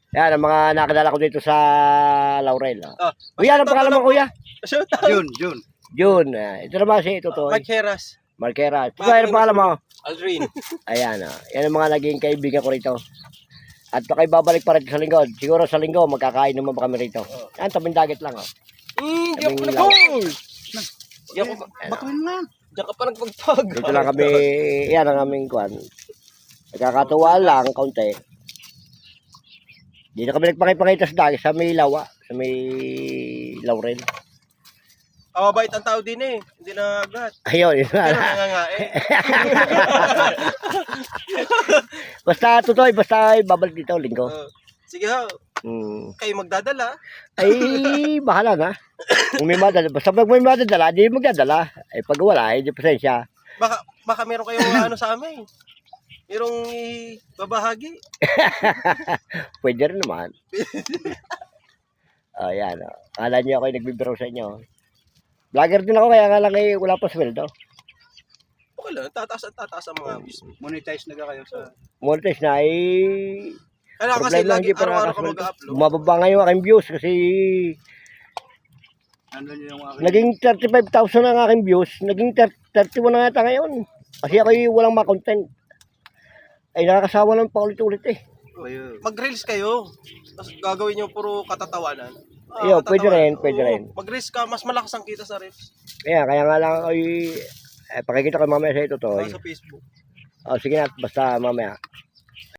Yan, ang mga nakadala ko dito sa Laurel. Ah, Kuya, anong pangalan mo, kuya? Shout out. June. June. Ito naman si Tutoy. Mike Heras. Marquera. Tutoy, anong pangalan mo? Aldrin. Ayan, yan ang mga naging kaibigan ko rito. At baka babalik pa rin sa linggo. Siguro sa linggo, magkakain naman pa kami rito. Yan, tabing dagat lang. Di ako Kaming nag-goal. Di ako, Batuin mo lang. diyan ka pa nagpagpag. Dito lang kami, yan ang aming kwan. Nagkakatuwa lang, kaunti. Dito kami nagpakipakita sa dagat, sa may lawa, sa may Laurel. Mabait ang tao din eh. Hindi na agad. Ayun, yun Pero na. nangangain. Basta tutoy, basta babalik dito, linggo. Sige ho. Kayo magdadala. Ay, bahala na. Kung may madadala, basta pag may madadala, di magdadala. Ay, pag wala, di pasensya. Baka meron kayong ano sa amin. Merong babahagi. Pwede rin naman. Ayan, kala niyo ako yung nagbibiro sa inyo. Vlogger din ako, kaya nga lang wala pa sweldo. Okay lang. Tataas ang mga views. Monetize na ka kayo sa... Monetize na ay Kaya kasi problema, lagi hindi pa araw-araw ka nakakasweldo. mag-upload. Bumababa nga yung aking views kasi Ano yung aking... naging 35,000 ang aking views. Naging 31 na yata ngayon. Kasi ako yung walang mga content. Ay nakakasawa lang pa ulit-ulit eh. Mag-reels kayo. Tapos gagawin nyo puro katatawanan. Iyo, pwede rin, pwede Oo. rin. Mag-reels ka, mas malakas ang kita sa reels. Kaya nga lang ay pakikita ko mamaya sa ito to. Sa Facebook. Sige na, basta mamaya.